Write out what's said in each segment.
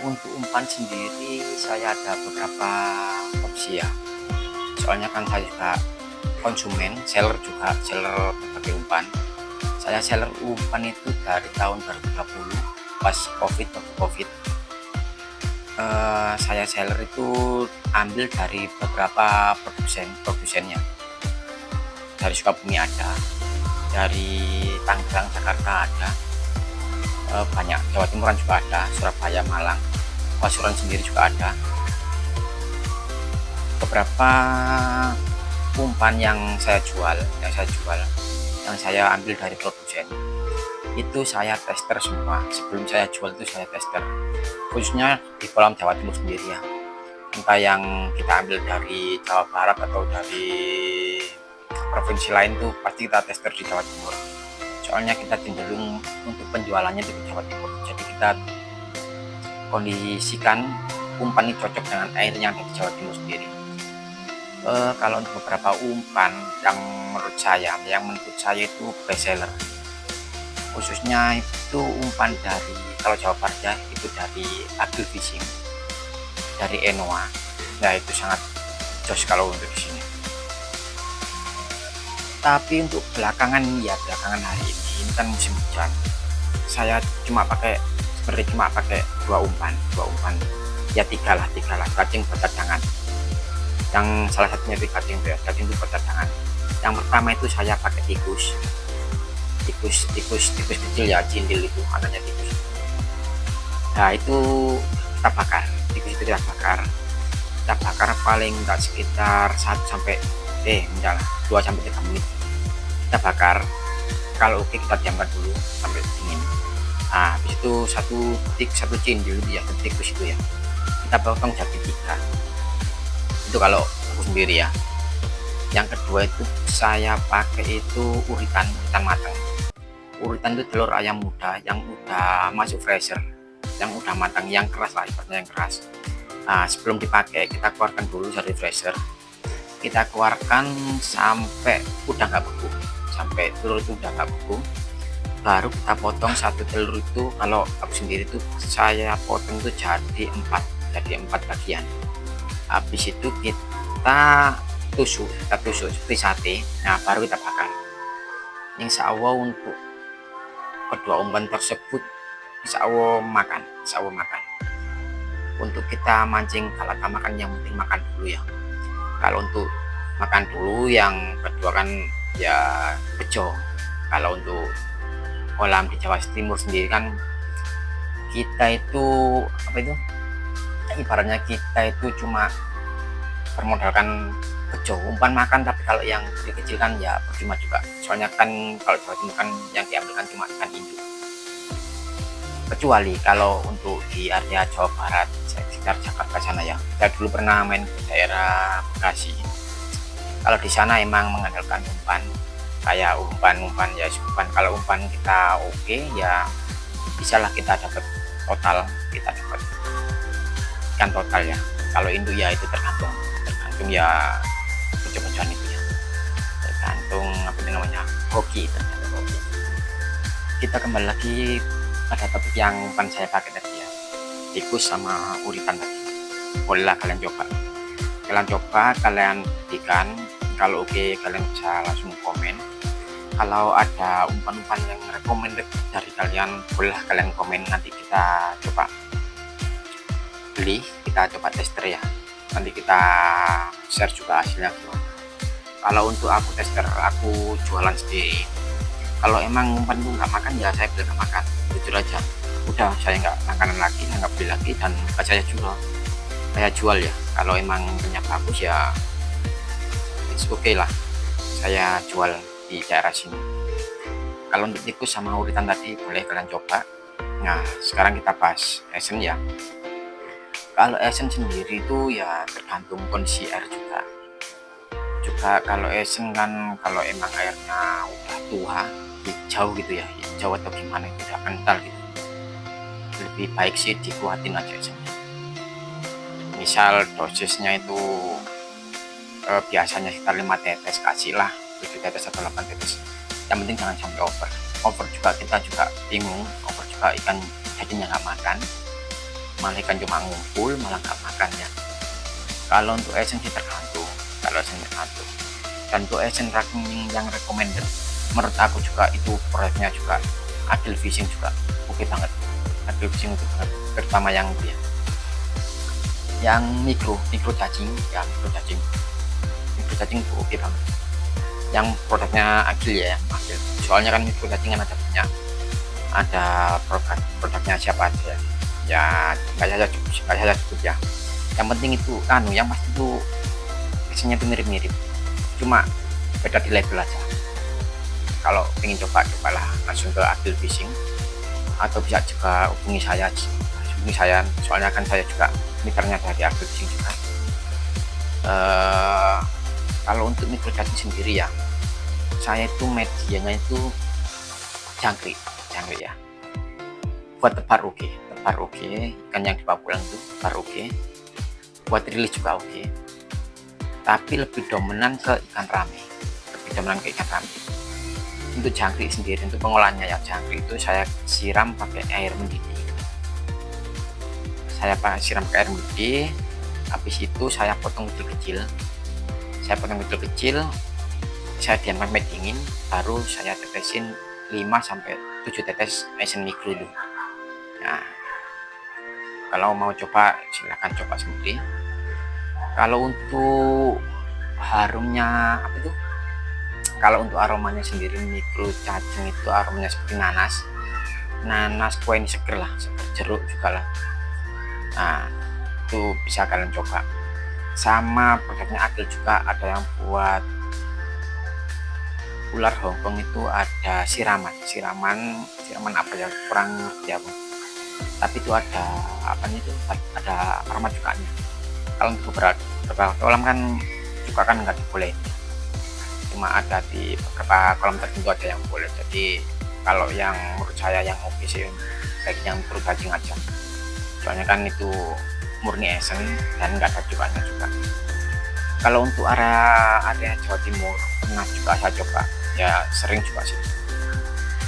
Untuk umpan sendiri saya ada beberapa opsi ya. Soalnya kan saya juga konsumen, seller juga, seller berbagai umpan. Saya seller umpan itu dari tahun 2020 pas COVID. Saya seller itu ambil dari beberapa produsennya. Dari Sukabumi ada, dari Tangerang, Jakarta ada, banyak, Jawa Timuran juga ada, Surabaya, Malang, Pasuruan sendiri juga ada. Beberapa umpan yang saya jual, yang saya ambil dari produsen itu saya tester semua. Sebelum saya jual itu saya tester, khususnya di kolam Jawa Timur sendiri ya, entah yang kita ambil dari Jawa Barat atau dari provinsi lain tuh pasti kita tester di Jawa Timur. Soalnya kita cenderung untuk penjualannya di Jawa Timur, jadi kita kondisikan umpan ini cocok dengan air yang ada di Jawa Timur sendiri. Kalau untuk beberapa umpan yang menurut saya itu best seller, khususnya itu umpan dari, kalau Jawa Barat ya, itu dari Agil Fishing, dari Enoa. Nah itu sangat jos kalau untuk di sini. Tapi untuk belakangan hari ini kan musim hujan, saya cuma pakai dua umpan ya, tiga lah cacing buat cadangan. Yang salah satunya itu cacing itu buat cadangan. Yang pertama itu saya pakai tikus kecil ya, cindil itu anaknya tikus. Nah itu kita bakar, tikus itu kita bakar paling enggak sekitar 2 sampai 3 menit kita bakar. Kalau oke kita diamkan dulu sampai dingin. Nah habis itu satu cindil ya, tikus itu ya, kita potong jadi 3. Itu kalau aku sendiri ya. Yang kedua itu saya pakai itu uritan matang. Uritan itu telur ayam muda yang udah masuk freezer, yang udah matang, yang keras lah, ibaratnya yang keras. Nah sebelum dipakai kita keluarkan dulu dari freezer, kita keluarkan sampai udah nggak beku, sampai telur itu udah nggak beku, baru kita potong satu telur itu. Kalau aku sendiri tuh saya potong itu jadi 4 bagian. Habis itu kita tusuk seperti sate. Nah baru kita bakar. Insya Allah untuk kedua umpan tersebut insya Allah makan. Untuk kita mancing kalau kita makan, yang penting makan dulu ya. Kalau untuk makan dulu, yang kedua kan ya bejo. Kalau untuk kolam di Jawa Timur sendiri kan kita itu ibaratnya kita itu cuma bermodalkan bejo, umpan makan. Tapi kalau yang kecil kan ya percuma juga, soalnya kan kalau Jawa Timur kan yang diambilkan cuma ikan induk. Kecuali kalau untuk di area Jawa Barat sekitar Jakarta sana ya, saya dulu pernah main ke daerah Bekasi. Kalau di sana emang mengandalkan umpan, kayak umpan ya, kalau umpan kita oke ya bisalah kita dapat ikan total ya. Kalau induk ya itu tergantung ya bejo-bejoan itu ya, tergantung hoki. Kita kembali lagi pada topik yang umpan saya pakai tadi ya, tikus sama uritan tadi. Bolehlah kalian coba, kalian buktikan. Kalau oke kalian bisa langsung komen. Kalau ada umpan-umpan yang recommended dari kalian, bolehlah kalian komen, nanti kita coba beli, kita coba tester ya, nanti kita share juga hasilnya gimana. Kalau untuk aku tester, aku jualan sendiri. Kalau emang umpan itu nggak makan ya saya bilang nggak makan, jujur aja. Udah saya nggak makanan lagi, nggak beli lagi, dan saya jual ya. Kalau emang punya bagus ya it's okay lah, saya jual di daerah sini. Kalau untuk tikus sama uritan tadi boleh kalian coba. Nah sekarang kita bahas esen ya. Kalau esen sendiri itu ya tergantung kondisi air juga. Kalau esen kan kalau emang airnya udah tua, hijau gitu ya, hijau atau gimana, itu udah kental gitu, lebih baik sih dikuatin aja esennya. Misal dosisnya itu biasanya sekitar 5 tetes, kasihlah 7 tetes atau 8 tetes. Yang penting jangan sampai over juga, kita juga bingung, over juga ikan jadinya nggak makan. malah ikan cuma ngumpul malah nggak makan ya. Kalau untuk esen sih tergantung, kalau esen tergantung. Dan untuk esen yang recommended menurut aku juga itu produknya juga Adil Fishing juga oke banget. Adil Fishing oke banget, terutama yang itu ya, yang mikro cacing ya, mikro cacing itu oke banget. Yang produknya Adil ya, yang Adil. Soalnya kan mikro cacing kan ada banyak, ada produknya siapa aja ya, nggak saja cukup ya. Yang penting itu yang pasti itu biasanya itu mirip-mirip, cuma beda di label aja. Kalau ingin cobalah langsung ke Adil Fishing, atau bisa juga hubungi saya, soalnya kan saya juga miternya dari Adil Fishing juga. Kalau untuk mikro cacing sendiri ya, saya itu medianya itu jangkrik ya, buat tebar oke, ikan yang dibawa pulang itu tebar oke, buat rilis juga oke, tapi lebih dominan ke ikan rame. Untuk jangkrik sendiri, untuk pengolahannya ya, jangkrik itu saya siram pakai air mendidih, habis itu saya potong kecil-kecil, saya diamkan sampai dingin, baru saya tetesin 5-7 tetes esen mikro itu. Nah, kalau mau coba silahkan coba sendiri. Kalau untuk harumnya kalau untuk aromanya sendiri, mikro cacing itu aromanya seperti nanas kue ini seger jeruk juga lah. Nah, itu bisa kalian coba. Sama produknya Adil juga ada yang buat ular Hongkong, itu ada siraman apa ya, kurang ngerti aku, tapi itu ada ada aroma juga nya. Kalau untuk beberapa kolam kan nggak dibolehin, cuma ada di beberapa kolam tertentu ada yang boleh. Jadi kalau yang menurut saya yang oke sih baiknya mikro cacing aja, soalnya kan itu murni esen dan nggak ada cukanya juga. Kalau untuk area Jawa Timur pernah juga saya coba ya, sering juga sih,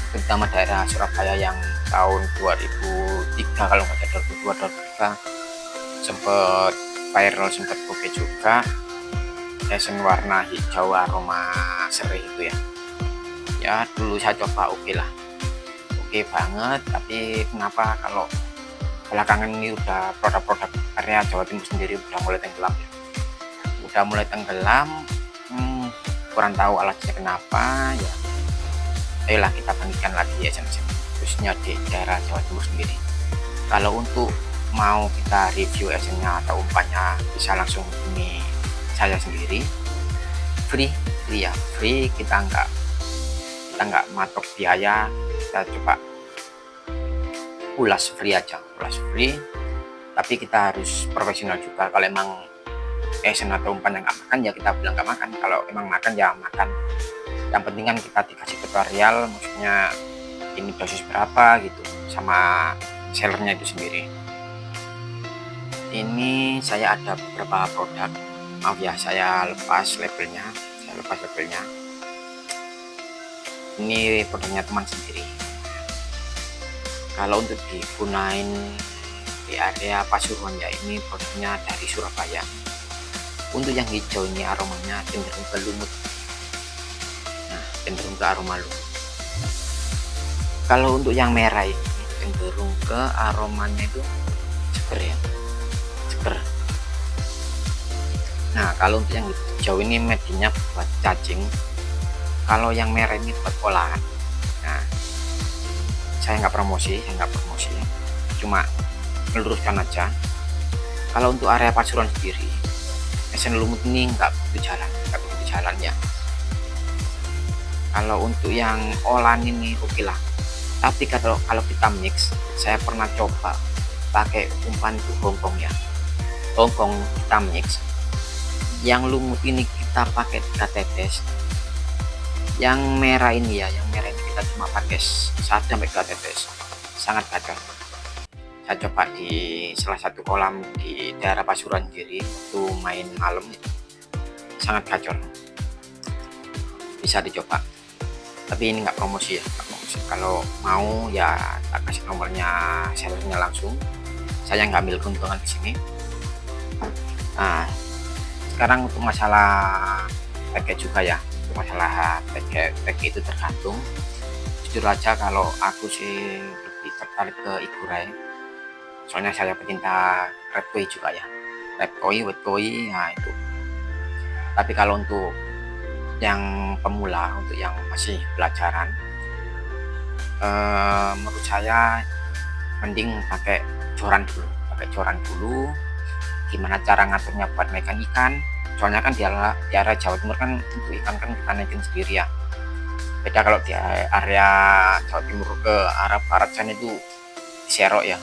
terutama daerah Surabaya yang tahun 2003 kalau nggak salah, 2002 sempet viral, sempet oke juga, esen warna hijau aroma serih itu ya dulu saya coba oke banget. Tapi kenapa kalau belakangan ini udah produk-produk area Jawa Timur sendiri udah mulai tenggelam, kurang tahu alasannya kenapa ya. Ayolah kita bandingkan lagi ya, khususnya di daerah Jawa Timur sendiri. Kalau untuk mau kita review esennya atau umpannya, bisa langsung hubungi saya sendiri, free, kita nggak matok biaya, kita coba ulas free aja, tapi kita harus profesional juga. Kalau emang esen atau umpan yang nggak makan ya kita bilang nggak makan, kalau emang makan ya makan. Yang penting kan kita dikasih tutorial, maksudnya ini dosis berapa gitu, sama sellernya itu sendiri. Ini saya ada beberapa produk, maaf ya saya lepas labelnya. Ini produknya teman sendiri. Kalau untuk digunain di area Pasuruan ya, ini produknya dari Surabaya. Untuk yang hijau ini aromanya cenderung ke lumut, cenderung ke aroma lumut. Kalau untuk yang merah ini cenderung ke aromanya itu seger. Nah, kalau untuk yang hijau ini medinya buat cacing, kalau yang merah ini buat olahan. Nah, saya nggak promosi, cuma meluruskan aja. Kalau untuk area Pasuruan sendiri, esen lumut ini nggak begitu jalan ya. Kalau untuk yang olahan ini oke lah, tapi kalau kita mix, saya pernah coba pakai umpan itu Hongkong ya, kita mix. Yang lumut ini kita pakai 3 tetes, yang merah ini kita cuma pakai 1-2 tetes, sangat gacor. Saya coba di salah satu kolam di daerah Pasuruan sendiri, itu main malam, sangat gacor, bisa dicoba. Tapi ini nggak promosi ya, kalau mau ya tak kasih nomornya sellernya langsung, saya nggak ambil keuntungan di sini. Nah, sekarang untuk masalah tag juga ya, untuk masalah tag itu tergantung. Jujur aja kalau aku sih lebih tertarik ke Igurai, soalnya saya pecinta red koi juga ya, red koi, white koi, nah itu. Tapi kalau untuk yang pemula, untuk yang masih belajaran, menurut saya mending pakai joran dulu. Gimana cara ngaturnya buat naikin ikan, soalnya kan di area Jawa Timur kan untuk ikan kan kita naikin sendiri ya, beda kalau di area Jawa Timur ke arah barat sana itu serok ya.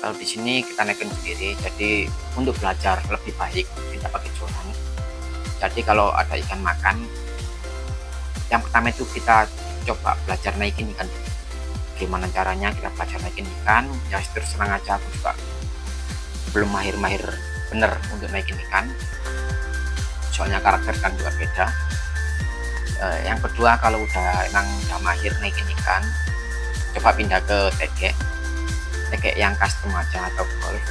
Kalau di sini kita naikin sendiri, jadi untuk belajar lebih baik kita pakai joran. Jadi kalau ada ikan makan, yang pertama itu kita coba belajar naikin ikan. Gimana caranya kita belajar naikin ikan, ya terus terang aja aku juga belum mahir-mahir bener untuk naikin ikan, soalnya karakter kan juga beda. Yang kedua, kalau emang udah mahir naikin ikan, coba pindah ke tegek yang custom aja atau golf.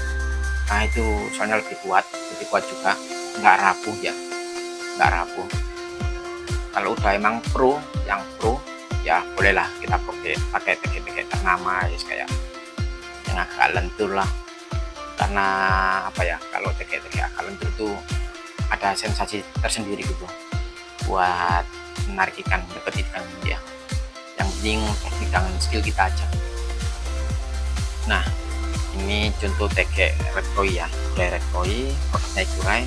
Nah itu soalnya lebih kuat juga, nggak rapuh ya, nggak rapuh. Kalau udah emang yang pro ya bolehlah kita pakai tegek ternama ya, kayak yang agak lentur lah. Karena apa ya, kalau tegek agak lentur itu ada sensasi tersendiri gitu buat menarik ikan, deket ikan ya. Yang penting teknik dan skill kita aja. Nah, ini contoh tegek red koi ya, red koi, produknya Igurai.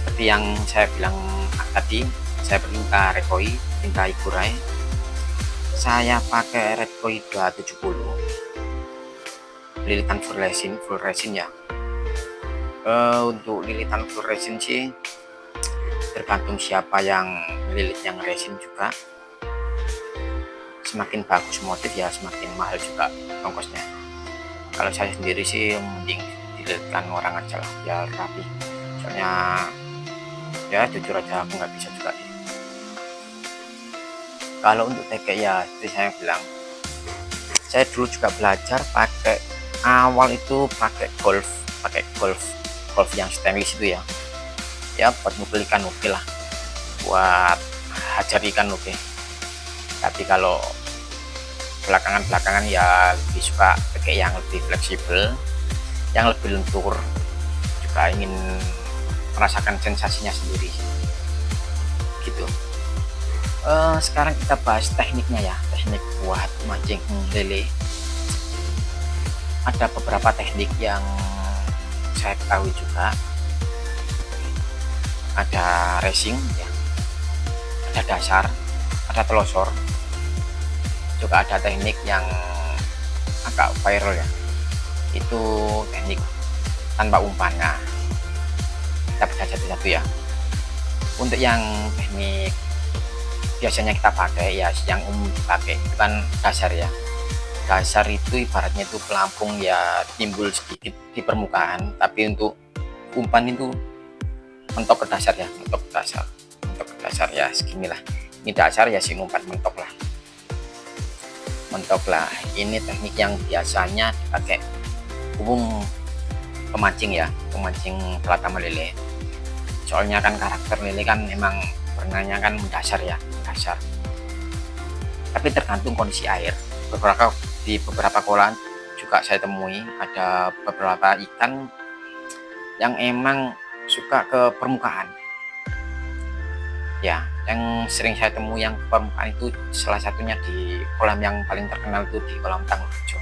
Seperti yang saya bilang tadi, saya perminta red koi, minta Igurai. Saya pakai red koi 270. Lilitan full resin ya. Untuk lilitan full resin sih tergantung siapa yang melilit yang resin juga. Semakin bagus motif ya semakin mahal juga ongkosnya. Kalau saya sendiri sih mending dililitkan orang aja lah biar rapi, soalnya ya jujur aja aku nggak bisa juga sih. Kalau untuk tegek ya seperti saya bilang, saya dulu juga belajar pakai, awal itu pakai golf yang stainless itu ya buat mukul ikan oke lah, buat hajar ikan oke. Tapi kalau belakangan ya lebih suka pakai yang lebih fleksibel, yang lebih lentur, juga ingin merasakan sensasinya sendiri gitu. Sekarang kita bahas tekniknya ya, teknik buat mancing lele. Ada beberapa teknik yang saya ketahui juga. Ada racing ya, ada dasar, ada telosor, juga ada teknik yang agak viral ya, itu teknik tanpa umpan. Nah, kita baca satu-satu ya. Untuk yang teknik biasanya kita pakai ya, yang umum dipakai itu kan dasar ya. Dasar itu ibaratnya itu pelampung ya, timbul sedikit di permukaan, tapi untuk umpan itu mentok ke dasar ya, mentok ke dasar ya, seginilah. Ini dasar ya, si umpan mentok lah. Ini teknik yang biasanya dipakai umum pemancing ya, pemancing pelatama lele. Soalnya kan karakter lele kan memang warnanya kan mendasar ya, mendasar. Tapi tergantung kondisi air. Di beberapa kolam juga saya temui ada beberapa ikan yang emang suka ke permukaan ya. Yang sering saya temui yang ke permukaan itu salah satunya di kolam yang paling terkenal itu di kolam Tanggulojo.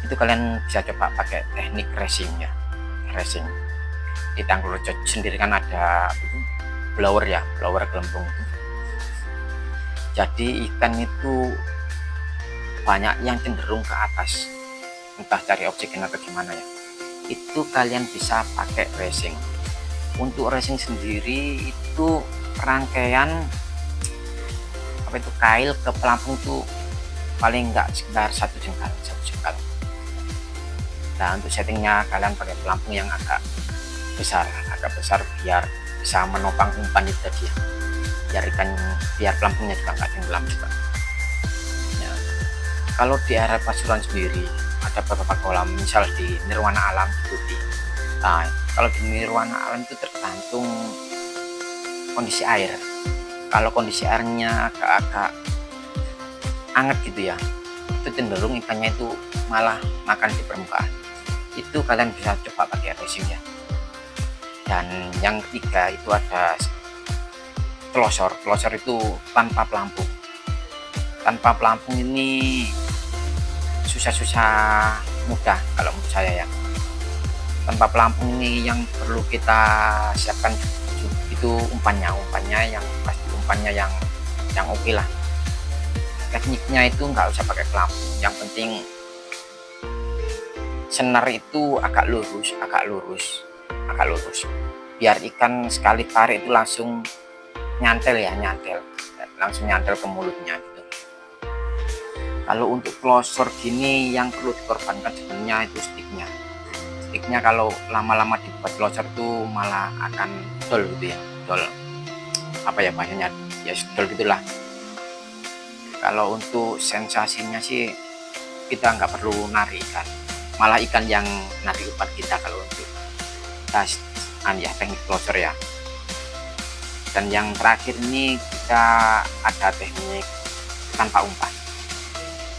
Itu kalian bisa coba pakai teknik racing ya, racing. Di Tanggulojo sendiri kan ada itu blower ya, blower gelembung itu. Jadi ikan itu banyak yang cenderung ke atas, entah cari oksigen atau gimana ya. Itu kalian bisa pakai racing. Untuk racing sendiri itu rangkaian apa itu kail ke pelampung itu paling enggak sekitar satu jengkal. Nah, untuk settingnya kalian pakai pelampung yang agak besar biar bisa menopang umpan itu tadi ya. Biar pelampungnya juga nggak tenggelam juga. Kalau di area pasuruan sendiri ada beberapa kolam, misal di Nirwana Alam di. Nah, kalau di Nirwana Alam itu tergantung kondisi air. Kalau kondisi airnya agak-agak anget gitu ya, itu cenderung ikannya itu malah makan di permukaan. Itu kalian bisa coba pakai resin ya. Dan yang ketiga itu ada telosor. Telosor itu tanpa pelampung. Tanpa pelampung ini susah mudah kalau menurut saya ya. Tanpa pelampung ini yang perlu kita siapkan itu umpannya yang pasti umpannya yang oke lah. Tekniknya itu nggak usah pakai pelampung, yang penting senar itu agak lurus, biar ikan sekali tarik itu langsung nyantel, langsung nyantel ke mulutnya gitu. Kalau untuk telosor gini yang perlu dikorbankan sebenarnya itu sticknya kalau lama-lama dibuat telosor itu malah akan dol gitu ya, dol apa ya bahasanya ya, dol gitulah. Kalau untuk sensasinya sih kita nggak perlu narik ikan, malah ikan yang narik umpan kita kalau untuk tes ya teknik telosor ya. Dan yang terakhir ini kita ada teknik tanpa umpan.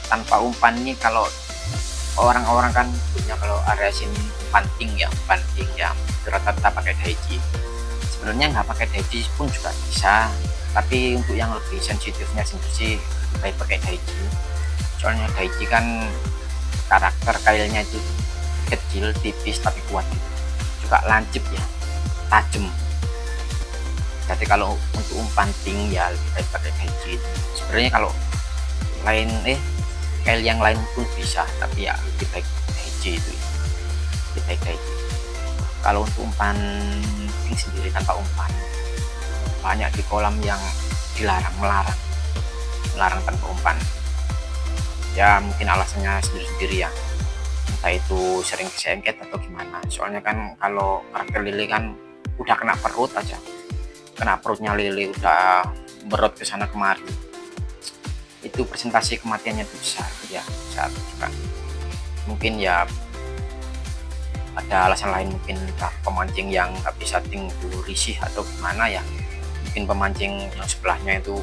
Tanpa umpan ini kalau orang-orang kan punya, kalau area sini banting ya rata-rata pakai daichi. Sebenarnya nggak pakai daichi pun juga bisa, tapi untuk yang lebih sensitifnya sih baik pakai daichi. Soalnya daichi kan karakter kailnya itu kecil, tipis tapi kuat, juga lancip ya, tajam. Jadi kalau untuk umpan ting ya lebih baik pakai daichi. Sebenarnya kalau lain kail yang lain pun bisa, tapi ya lebih baik daichi itu, lebih baik daichi. Kalau untuk umpan ting sendiri tanpa umpan, banyak di kolam yang melarang tanpa umpan. Ya mungkin alasannya sendiri-sendiri ya, entah itu sering kesengket atau gimana. Soalnya kan kalau karakter lele kan udah kena perut aja, kena perutnya lele udah berot ke sana kemari, itu presentasi kematiannya itu besar ya, besar juga. Mungkin ya ada alasan lain, mungkin pemancing yang nggak bisa tinggal risih atau gimana ya, mungkin pemancing yang sebelahnya itu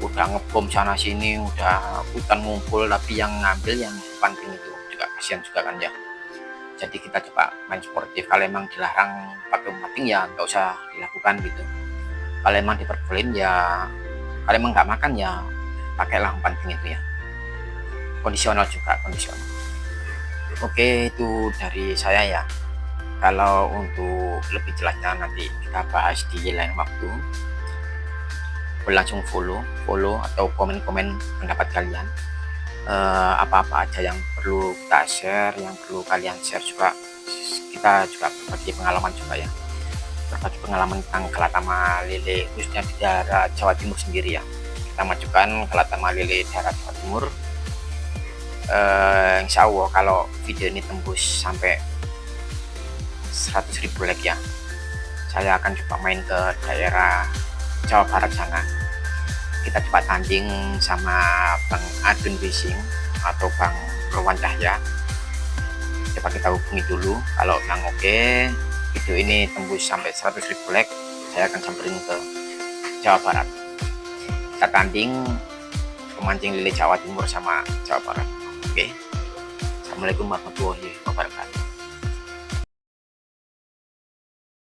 udah ngebom sana sini, udah hutan ngumpul, tapi yang ngambil yang panting itu juga kasihan juga kan ya. Jadi kita coba main sportif. Kalau emang dilarang pakai pancing ya nggak usah dilakukan gitu. Kalau emang diperbolehkan ya, kalau emang nggak makan ya pakailah pancing itu ya, kondisional juga, kondisional. Oke, itu dari saya ya. Kalau untuk lebih jelasnya nanti kita bahas di lain waktu. Langsung follow atau komen pendapat kalian, apa-apa aja yang perlu kita share, yang perlu kalian share juga. Kita juga berbagi pengalaman juga ya, berbagi pengalaman tentang Galatama lele khususnya di daerah Jawa Timur sendiri ya. Kita majukan Galatama lele daerah Jawa Timur. Insya Allah kalau video ini tembus sampai 100.000 like ya, saya akan coba main ke daerah Jawa Barat sana. Kita coba tanding sama Bang Adun Fishing atau Bang Rowan Cahya. Coba kita hubungi dulu. Kalau yang oke, video ini tembus sampai 100.000 like, saya akan samperin ke Jawa Barat. Kita tanding pemancing lele Jawa Timur sama Jawa Barat. Oke. Assalamualaikum warahmatullahi wabarakatuh.